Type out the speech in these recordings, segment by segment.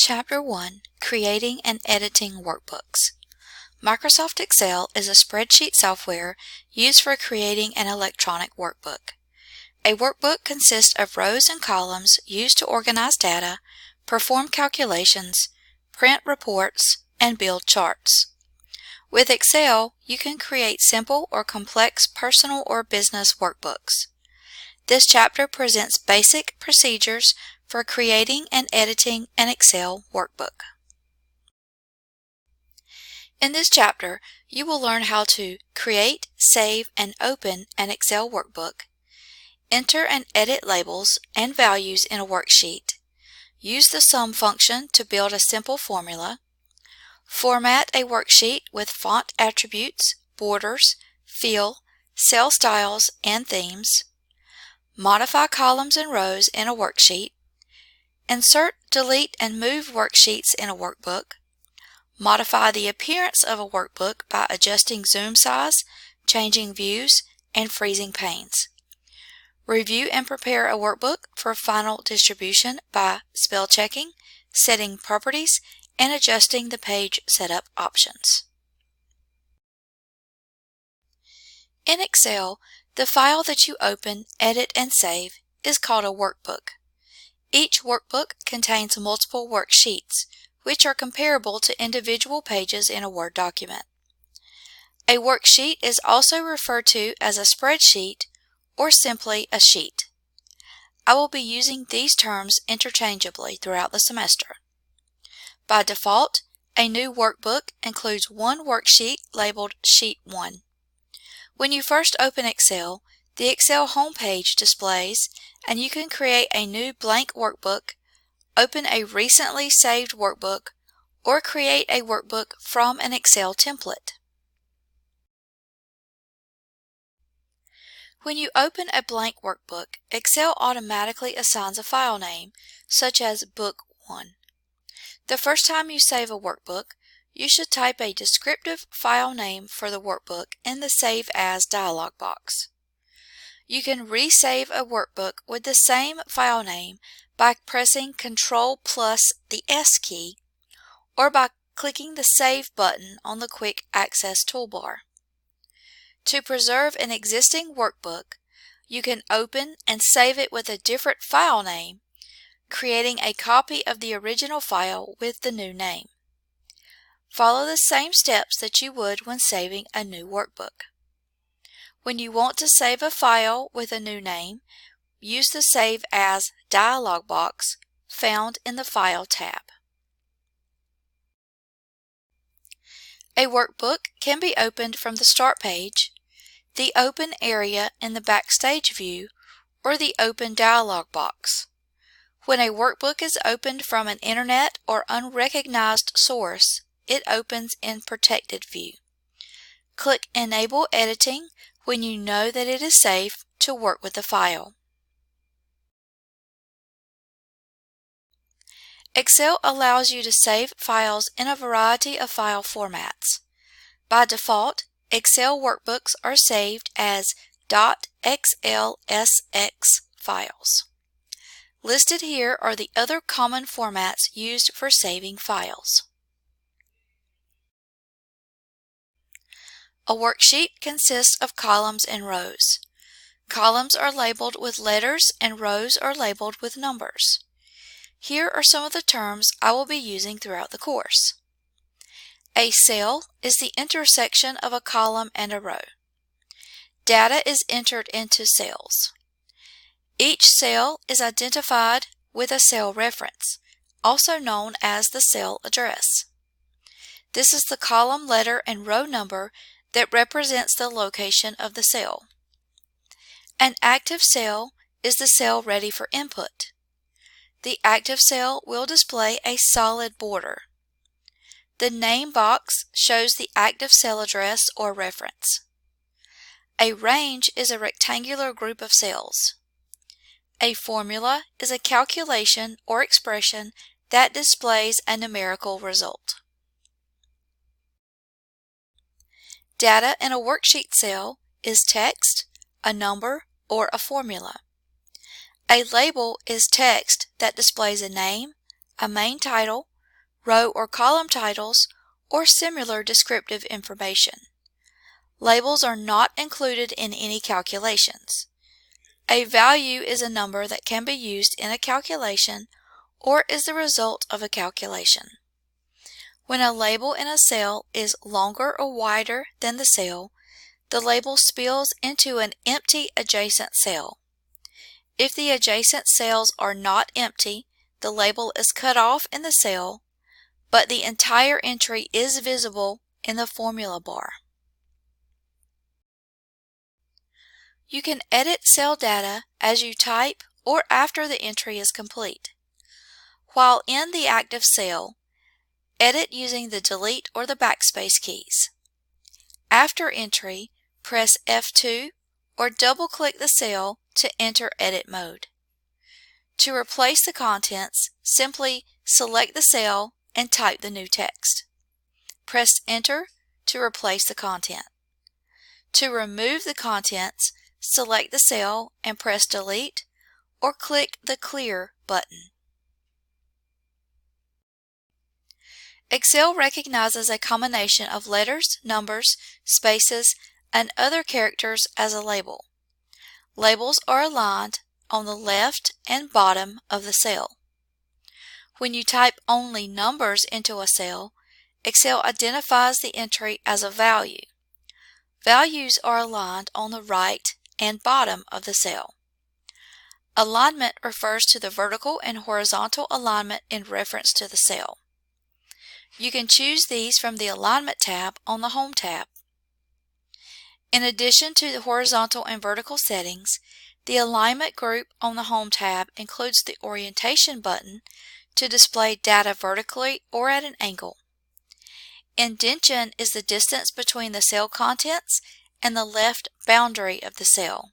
Chapter 1: Creating and Editing Workbooks. Microsoft Excel is a spreadsheet software used for creating an electronic workbook. A workbook consists of rows and columns used to organize data, perform calculations, print reports, and build charts. With Excel, you can create simple or complex personal or business workbooks. This chapter presents basic procedures for creating and editing an Excel workbook. In this chapter, you will learn how to create, save, and open an Excel workbook, enter and edit labels and values in a worksheet, use the sum function to build a simple formula, format a worksheet with font attributes, borders, fill, cell styles, and themes, modify columns and rows in a worksheet, insert, delete, and move worksheets in a workbook, modify the appearance of a workbook by adjusting zoom size, changing views, and freezing panes. Review and prepare a workbook for final distribution by spell checking, setting properties, and adjusting the page setup options. In Excel, the file that you open, edit, and save is called a workbook. Each workbook contains multiple worksheets, which are comparable to individual pages in a Word document. A worksheet is also referred to as a spreadsheet or simply a sheet. I will be using these terms interchangeably throughout the semester. By default, a new workbook includes one worksheet labeled Sheet 1. When you first open Excel, the Excel homepage displays, and you can create a new blank workbook, open a recently saved workbook, or create a workbook from an Excel template. When you open a blank workbook, Excel automatically assigns a file name, such as Book 1. The first time you save a workbook, you should type a descriptive file name for the workbook in the Save As dialog box. You can resave a workbook with the same file name by pressing Ctrl plus the S key or by clicking the Save button on the Quick Access toolbar. To preserve an existing workbook, you can open and save it with a different file name, creating a copy of the original file with the new name. Follow the same steps that you would when saving a new workbook. When you want to save a file with a new name, use the Save As dialog box found in the File tab. A workbook can be opened from the Start page, the Open area in the Backstage view, or the Open dialog box. When a workbook is opened from an internet or unrecognized source, it opens in Protected view. Click Enable Editing when you know that it is safe to work with the file. Excel allows you to save files in a variety of file formats. By default, Excel workbooks are saved as .xlsx files. Listed here are the other common formats used for saving files. A worksheet consists of columns and rows. Columns are labeled with letters and rows are labeled with numbers. Here are some of the terms I will be using throughout the course. A cell is the intersection of a column and a row. Data is entered into cells. Each cell is identified with a cell reference, also known as the cell address. This is the column letter and row number that represents the location of the cell. An active cell is the cell ready for input. The active cell will display a solid border. The name box shows the active cell address or reference. A range is a rectangular group of cells. A formula is a calculation or expression that displays a numerical result. Data in a worksheet cell is text, a number, or a formula. A label is text that displays a name, a main title, row or column titles, or similar descriptive information. Labels are not included in any calculations. A value is a number that can be used in a calculation or is the result of a calculation. When a label in a cell is longer or wider than the cell, the label spills into an empty adjacent cell. If the adjacent cells are not empty, the label is cut off in the cell, but the entire entry is visible in the formula bar. You can edit cell data as you type or after the entry is complete. While in the active cell, edit using the delete or the backspace keys. After entry, press F2 or double-click the cell to enter edit mode. To replace the contents, simply select the cell and type the new text. Press Enter to replace the content. To remove the contents, select the cell and press Delete or click the Clear button. Excel recognizes a combination of letters, numbers, spaces, and other characters as a label. Labels are aligned on the left and bottom of the cell. When you type only numbers into a cell, Excel identifies the entry as a value. Values are aligned on the right and bottom of the cell. Alignment refers to the vertical and horizontal alignment in reference to the cell. You can choose these from the Alignment tab on the Home tab. In addition to the horizontal and vertical settings, the Alignment group on the Home tab includes the Orientation button to display data vertically or at an angle. Indentation is the distance between the cell contents and the left boundary of the cell.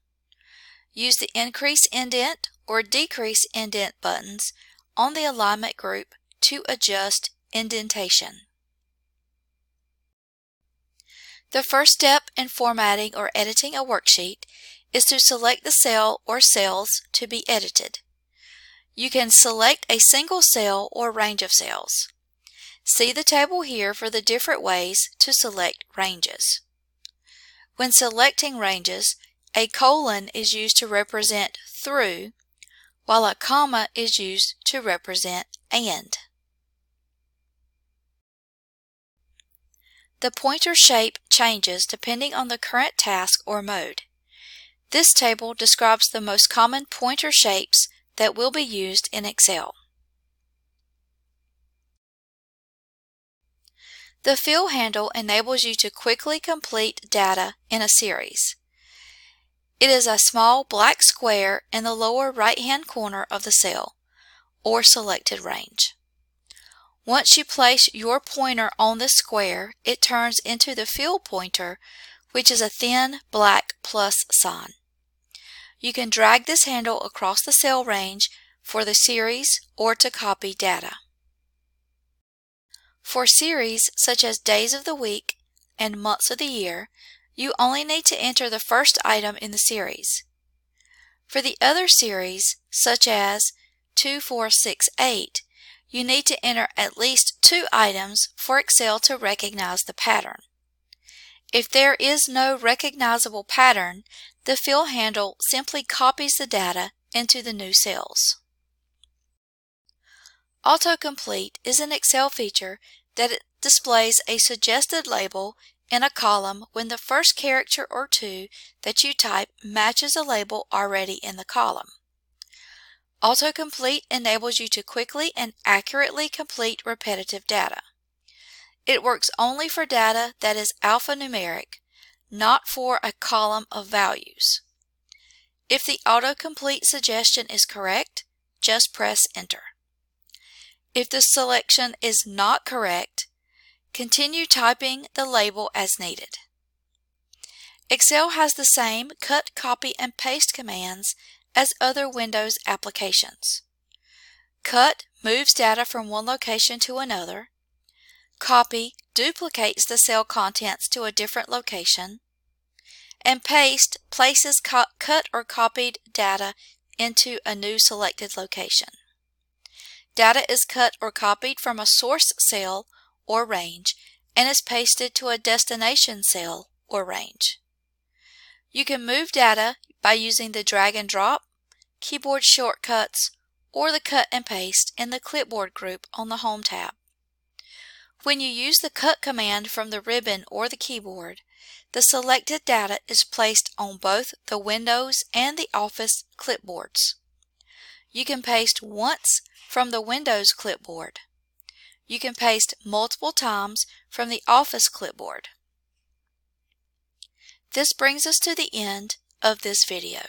Use the Increase Indent or Decrease Indent buttons on the Alignment group to adjust indentation. The first step in formatting or editing a worksheet is to select the cell or cells to be edited. You can select a single cell or range of cells. See the table here for the different ways to select ranges. When selecting ranges, a colon is used to represent through, while a comma is used to represent and. The pointer shape changes depending on the current task or mode. This table describes the most common pointer shapes that will be used in Excel. The fill handle enables you to quickly complete data in a series. It is a small black square in the lower right-hand corner of the cell, or selected range. Once you place your pointer on the square, it turns into the fill pointer, which is a thin black plus sign. You can drag this handle across the cell range for the series or to copy data. For series such as days of the week and months of the year, you only need to enter the first item in the series. For the other series, such as 2468, you need to enter at least 2 items for Excel to recognize the pattern. If there is no recognizable pattern, the fill handle simply copies the data into the new cells. Autocomplete is an Excel feature that displays a suggested label in a column when the first character or two that you type matches a label already in the column. Autocomplete enables you to quickly and accurately complete repetitive data. It works only for data that is alphanumeric, not for a column of values. If the autocomplete suggestion is correct, just press Enter. If the selection is not correct, continue typing the label as needed. Excel has the same cut, copy, and paste commands as other Windows applications. Cut moves data from one location to another. Copy duplicates the cell contents to a different location. And paste places cut or copied data into a new selected location. Data is cut or copied from a source cell or range and is pasted to a destination cell or range. You can move data by using the drag and drop, keyboard shortcuts, or the cut and paste in the clipboard group on the Home tab. When you use the cut command from the ribbon or the keyboard, the selected data is placed on both the Windows and the Office clipboards. You can paste once from the Windows clipboard. You can paste multiple times from the Office clipboard. This brings us to the end of this video.